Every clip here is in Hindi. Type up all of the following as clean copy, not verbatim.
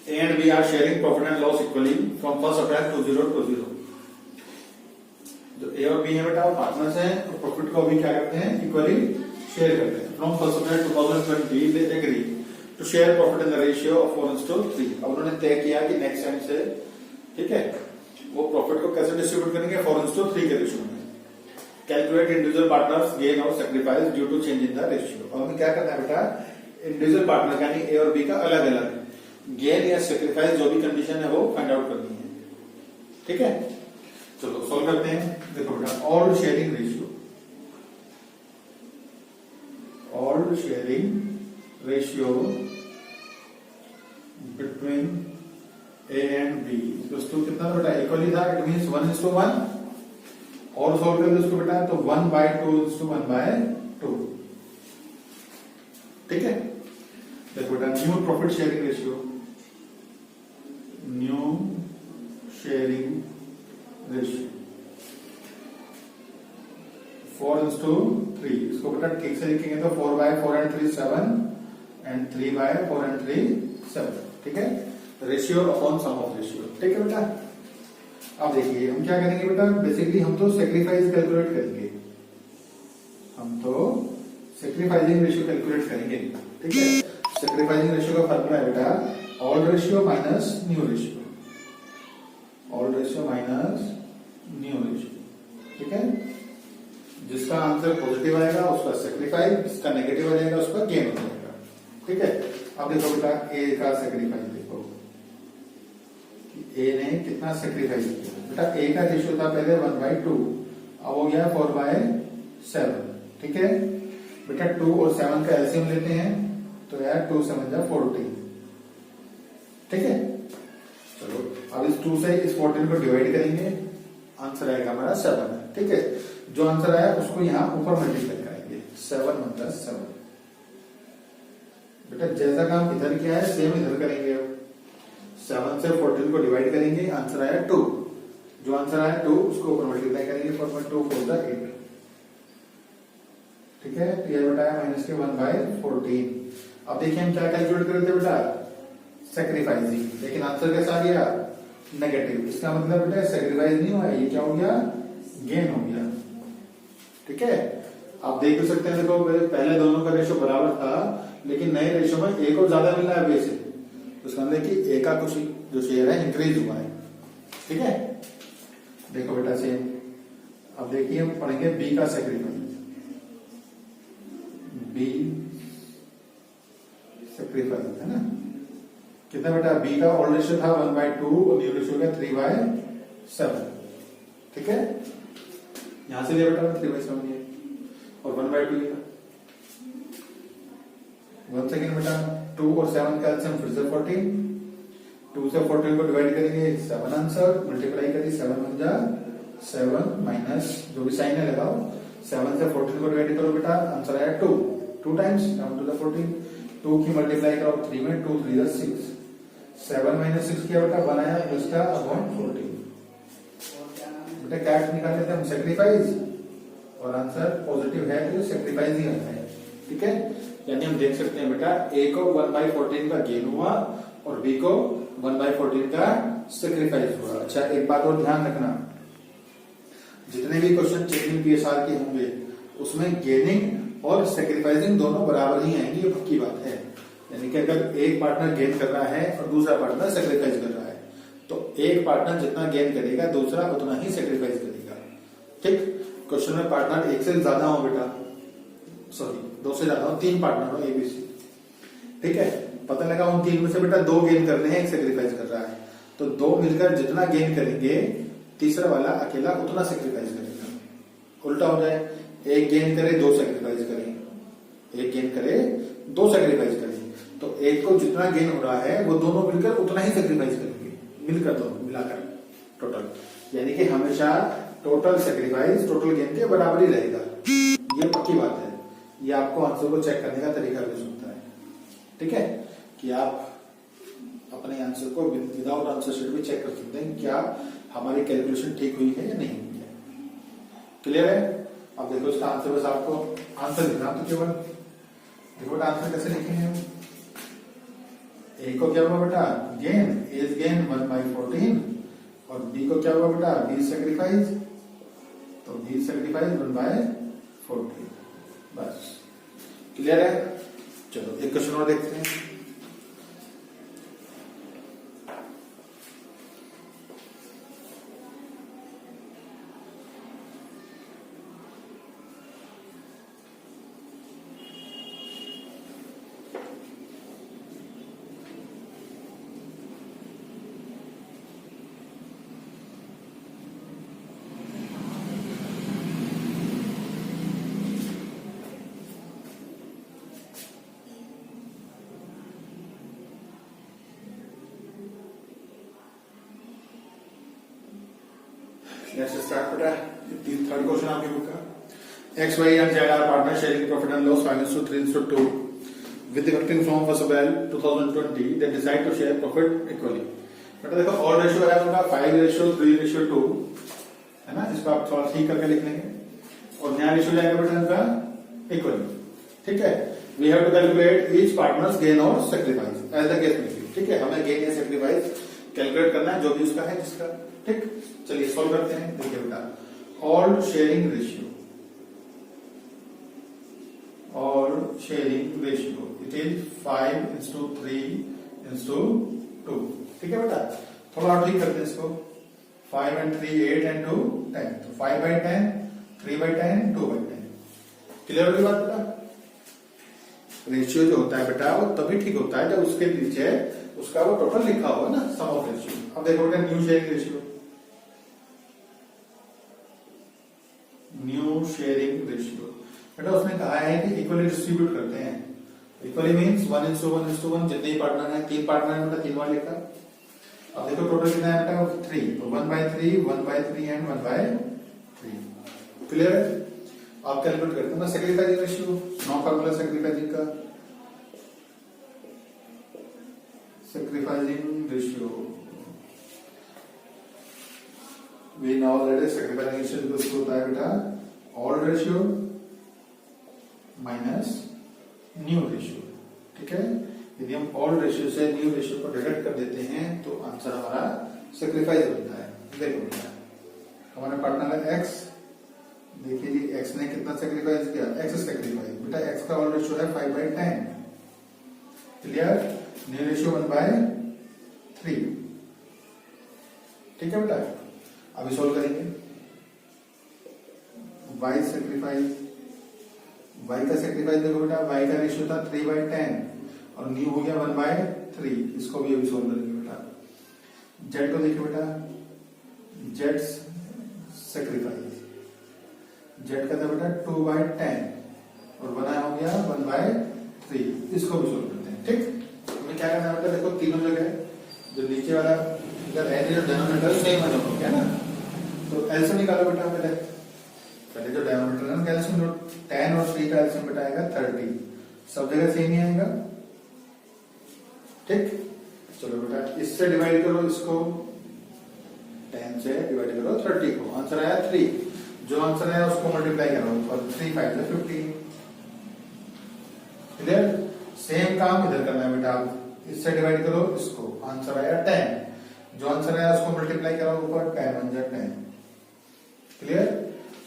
A and B are sharing profit and loss equally from 1st April 2020। जो A और B है बेटा वो पार्टनर्स हैं और प्रॉफिट को अभी क्या करते हैं इक्वली शेयर करते हैं। From 1st April 2020 they agree to share profit in the ratio of 4:3। अब उन्होंने तय किया कि नेक्स्ट टाइम से ठीक है वो प्रॉफिट को कैसे डिस्ट्रीब्यूट करेंगे 4:3 के रेशियो में। कैलकुलेट इंडिविजुअल पार्टनर्स गेन और sacrifice due to change in the ratio. और हमें क्या करना है बेटा इंडिविजुअल पार्टनर यानी ए और बी का अलग अलग गेन या सेक्रीफाइस जो भी कंडीशन है वो फाइंड आउट करनी है। ठीक है चलो सॉल्व करते हैं। देखो बेटा old sharing ratio between A and B दोस्तों कितना था बेटा इक्वली था। इट मीन्स 1:1 और सॉल्व कर दो उसको बेटा तो 1/2:1/2। ठीक है देखो बेटा न्यू प्रॉफिट शेयरिंग रेशियो 4:3। इसको बेटा ठीक से लिखेंगे तो 4/4 and 3 7 and 3/4 and 3 7। ठीक है ratio upon sum of ratio. ठीक है बेटा अब देखिए हम क्या करेंगे बेटा बेसिकली हम तो सेक्रीफाइस कैलकुलेट करेंगे। सेक्रीफाइसिंग रेशियो कैलकुलेट करेंगे। ठीक है सेक्रीफाइसिंग रेशियो का फॉर्मूला है बेटा old ratio minus new ratio. ठीक है जिसका आंसर पॉजिटिव आएगा उसका सेक्रीफाइस जिसका नेगेटिव आ जाएगा उसका गेन हो जाएगा। ठीक है अब देखो बेटा ए का सेक्रीफाइस देखो ए ने कितना सेक्रीफाइस किया। बेटा ए का रेशियो था पहले 1/2 अब हो गया 4/7। ठीक है बेटा 2 और 7 का एलसीएम लेते हैं तो यार 2 7 जा 14। ठीक है चलो अब इस 2 से इस 14 को डिवाइड करेंगे आंसर आएगा हमारा 7। ठीक है जो आंसर आया उसको यहां ऊपर मल्टीप्लाई करेंगे 7 × 7। बेटा जैसा काम इधर किया है सेम इधर करेंगे। अब 7 से 14 को डिवाइड करेंगे आंसर आया 2। जो आंसर आया 2 उसको ऊपर मल्टीप्लाई करेंगे 4/2 4 8। ठीक है तो ये बेटा माइनस के 1/14। अब देखिए हम क्या कैलकुलेट कर रहे थे बेटा सेक्रीफाइसिंग लेकिन आंसर कैसा आ गया नेगेटिव। इसका मतलब बेटा सेक्रीफाइस नहीं हुआ ये क्या हो गया गेन हो गया। ठीक है आप देख सकते हैं देखो पहले दोनों का रेशियो बराबर था लेकिन नए रेशियो में एक और ज्यादा मिल रहा है बी से तो इसका मतलब कि ए का कुछ जो शेयर है इंक्रीज हुआ है। ठीक है देखो बेटा सेम अब देखिए हम पढ़ेंगे बी का सेक्रीफाइस। बी सेक्रीफाइस है ना कितना बेटा बी का ओल्ड रेशियो था 1/2 और न्यू रेशियो का 3/7। ठीक है यहां से लिया बेटा 3/7 लिया और 1/2 लिया। वन सेकेंड बेटा 2 और 7 का एलसीएम फिर से 14। 2 से 14 को डिवाइड करेंगे 7 आंसर मल्टीप्लाई करिए 7 1 जा 7 माइनस जो भी साइन है लगाओ 7 से 14 को डिवाइड करो बेटा आंसर आया 2 टाइम्स डाउन टू द 14। 2 की मल्टीप्लाई करो 3 में 2 3 6 7 - 6 किया बेटा बनाया उसका अपॉन 14। बेटा क्या निकाल लेते हैं हम सेक्रीफाइस और आंसर पॉजिटिव है तो सेक्रीफाइस ही आता है। ठीक है यानी हम देख सकते हैं बेटा ए को 1/14 का गेन हुआ और बी को 1/14 का सेक्रीफाइस हुआ। अच्छा एक बात और ध्यान रखना जितने भी क्वेश्चन चेकिंग पीएसआर के होंगे उसमें गेनिंग और सेक्रीफाइसिंग दोनों बराबर ही आएंगी ये पक्की बात है। यानी कि अगर एक पार्टनर गेन कर रहा है और दूसरा पार्टनर सेक्रीफाइस कर रहा है तो एक पार्टनर जितना गेन करेगा दूसरा उतना ही सेक्रीफाइस करेगा। ठीक क्वेश्चन में पार्टनर एक से ज्यादा हो बेटा सॉरी 2 से ज्यादा हो 3 पार्टनर हो एबीसी। ठीक है पता लगा उन 3 में से बेटा 2 गेन करने हैं एक सेक्रीफाइस कर रहा है तो 2 मिलकर जितना गेन करेंगे तीसरा वाला अकेला उतना सेक्रीफाइस करेगा। उल्टा हो जाए एक गेन करे 2 सेक्रीफाइस करें एक गेन करे 2 सेक्रीफाइस करें तो एक को जितना गेन हो रहा है वो दोनों मिलकर उतना ही सेक्रीफाइस करेंगे मिलकर दोनों मिलाकर टोटल। यानी कि हमेशा टोटल सेक्रीफाइस टोटल गेन के बराबर ही रहेगा ये पक्की बात है। ये आपको आंसर को चेक करने का तरीका भी सुनता है। ठीक है कि आप अपने आंसर को विदाउट आंसर शीट भी चेक कर सकते हैं क्या हमारी कैलकुलेशन ठीक हुई है या नहीं हुई है। क्लियर है अब देखो इसका आंसर बस आपको आंसर लिखना तो केवल देखो आंसर कैसे लिखेंगे हम ए को क्या हुआ बेटा गेन, एज गेन 1/14 और बी को क्या हुआ बेटा बी सेक्रीफाइस, तो बी सेक्रीफाइस 1/14। बस क्लियर है। चलो एक क्वेश्चन और देखते हैं। Let's start बेटा। थर्ड क्वेश्चन आपकी बुक का। X, Y and Z are partners sharing profit and loss 5:3:2 with effective from 1st of April 2020 they decide to share profit equally। बेटा देखो और रेशियो है उनका 5:3:2 है ना, इसको आप थोड़ा ठीक करके लिख लेंगे और नया रेशियो जाएगा बेटा इनका इक्वली। ठीक है, we have to calculate each partner's gain और sacrifice as the case may be. ठीक है, हमें गेन या सेक्रीफाइस कैलकुलेट करना है जो भी उसका है जिसका। ठीक, चलिए सॉल्व करते हैं। देखिए बेटा old sharing ratio, all sharing ratio it is 5:3:2। ठीक है बेटा, थोड़ा और ठीक करते हैं इसको। 5 and 3 8 and 2 10, तो 5/10 3/10 2/10। क्लियर होगी बात बेटा। रेशियो जो होता है बेटा वो तभी ठीक होता है जब उसके नीचे उसका वो टोटल लिखा होगा ना, सम ऑफ रेशियो। अब देखो बेटा new sharing ratio, new sharing ratio बेटा उसने कहा है कि इक्वली डिस्ट्रीब्यूट करते हैं। इक्वली मींस 1:1:1, जितने पार्टनर हैं 3 पार्टनर है मतलब 3 बार लिखा। अब देखो टोटल कितना है बेटा 3, तो 1/3 1/3 एंड 1/3। क्लियर है। आप कैलकुलेट करते हैं ना sacrificing ratio, now formula sacrificing का। Sacrificing ratio we know that is sacrificing ratio equal होता है बेटा old ratio minus new ratio. ठीक है, यदि हम ऑल रेशियो से न्यू रेशियो को डिडक्ट कर देते हैं तो आंसर हमारा सेक्रीफाइस बनता है। देखो बेटा हमारा पार्टनर है एक्स, देखिए जी एक्स ने कितना सेक्रीफाइस किया, एक्स सेक्रीफाइस बेटा एक्स का ऑल रेशियो है 5/10। Clear, new ratio 1/3। ठीक है बेटा, अभी सोल्व करेंगे। वाई सेक्रीफाइस, वाई का सेक्रीफाइस देखो बेटा वाई का रेशियो था 3/10 और न्यू हो गया 1/3। इसको भी अभी सोल्व करेंगे बेटा। जेड को देखिए बेटा, जेड सेक्रीफाइस, जेड का था बेटा 2/10 और बना हो गया 1/3। इसको भी सोल्व करते हैं। ठीक, हमें क्या करना है बेटा देखो तीनों जगह जो नीचे वाला अगर एन जो डिनोमिनेटर सेम है दोनों, है ना, तो एलसीएम निकालो बेटा। पहले जो डिनोमिनेटर है ना एलसीएम 10 और 3 का एलसीएम बेटा आएगा 30। सब जगह सेम ही आएगा। ठीक, चलो बेटा इससे डिवाइड करो, इसको 10 से डिवाइड करो 30 को, आंसर आया 3। जो आंसर है उसको मल्टीप्लाई करो और 3 5 से 15। क्लियर, सेम काम इधर करना है बेटा। इससे डिवाइड करो इसको, आंसर आया 10। जो आंसर है उसको मल्टीप्लाई करो ऊपर 10 1 जा 10। क्लियर,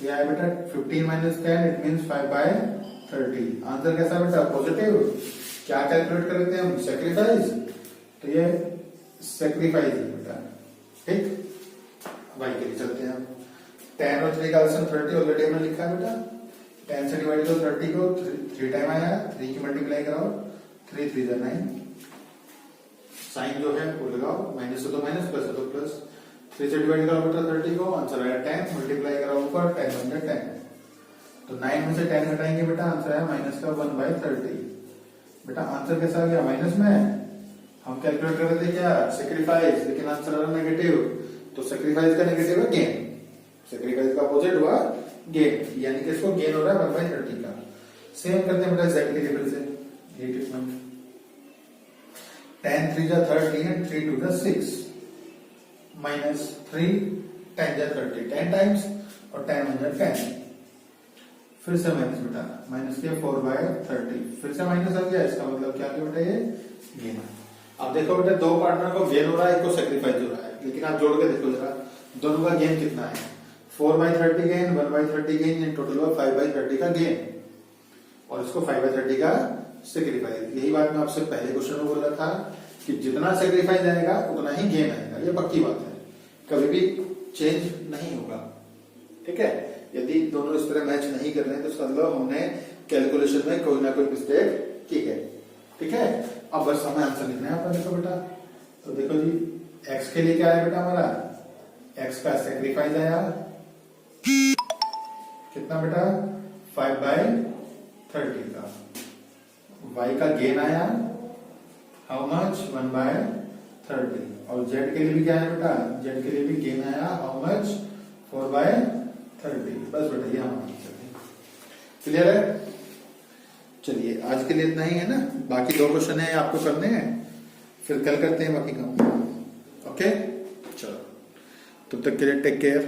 ये आया बेटा 15 - 10 इट मींस 5/30। आंसर कैसा बेटा पॉजिटिव। क्या कैलकुलेट कर रहे थे हम सेक्रीफाइस, तो ये सेक्रीफाइस है बेटा। ठीक, वाई के लिए चलते हैं। 10 और 3 का एलसीएम 30 ऑलरेडी हमने लिखा है बेटा। 10 से डिवाइड करो 30 को, 3 टाइम आया, 3 की मल्टीप्लाई कराओ 3 3 जा 9। साइन जो है वो लगाओ, माइनस है तो माइनस, प्लस है तो प्लस। 3 से डिवाइड करो बेटा 30 को, आंसर आया 10। मल्टीप्लाई कराओ ऊपर 10 1 10। तो 9 में से 10 घटाएंगे बेटा, आंसर आया माइनस का 1/30। बेटा आंसर कैसा आ गया माइनस में। हम कैलकुलेट कर रहे थे क्या सेक्रीफाइस, लेकिन आंसर आ रहा नेगेटिव। तो सेक्रीफाइस का नेगेटिव है गेन, सेक्रीफाइस का अपोजिट हुआ गेन, यानी कि इसको गेन हो रहा है 1/30 का। सेम करते हैं बेटा जेड के लिए फिर से। 10 3 जा 30 and 3 2 जा 6 माइनस 3 10 जा 30 10 टाइम्स और 10 1 जा 10। फिर से माइनस बेटा, माइनस किया 4/30, फिर से माइनस आ गया। इसका मतलब क्या बेटा ये गेन। अब देखो बेटा, दो पार्टनर को गेन हो रहा है, एक को सेक्रीफाइस हो रहा है, लेकिन आप जोड़ के देखो जरा दोनों का गेन कितना है। 4/30 गेन, 1/30 गेन, इन टोटल हुआ 5/30 का गेन, और इसको 5/30 का सेक्रीफाइस। यही बात मैं आपसे पहले क्वेश्चन में बोल रहा था कि जितना सेक्रीफाइस आएगा उतना ही गेन आएगा, ये पक्की बात है, कभी भी चेंज नहीं होगा। ठीक है, यदि दोनों इस तरह मैच नहीं कर रहे हैं तो समझ हमने कैलकुलेशन में कोई ना कोई मिस्टेक की है। ठीक है, अब बस हमें आंसर लिखना है। देखो बेटा, तो देखो जी, x के लिए क्या है बेटा हमारा, x का सेक्रीफाइस आया कितना बेटा, 5/30 का। y का गेन आया हाउ मच, 1/30। और z के लिए भी क्या है बेटा, z के लिए भी गेन आया हाउ मच, 4/30। बस बेटा ये हमारा आंसर है। क्लियर है? चलिए आज के लिए इतना ही है ना, बाकी 2 क्वेश्चन है आपको करने हैं, फिर कल करते हैं बाकी काम। ओके, चलो तब तक के लिए टेक केयर।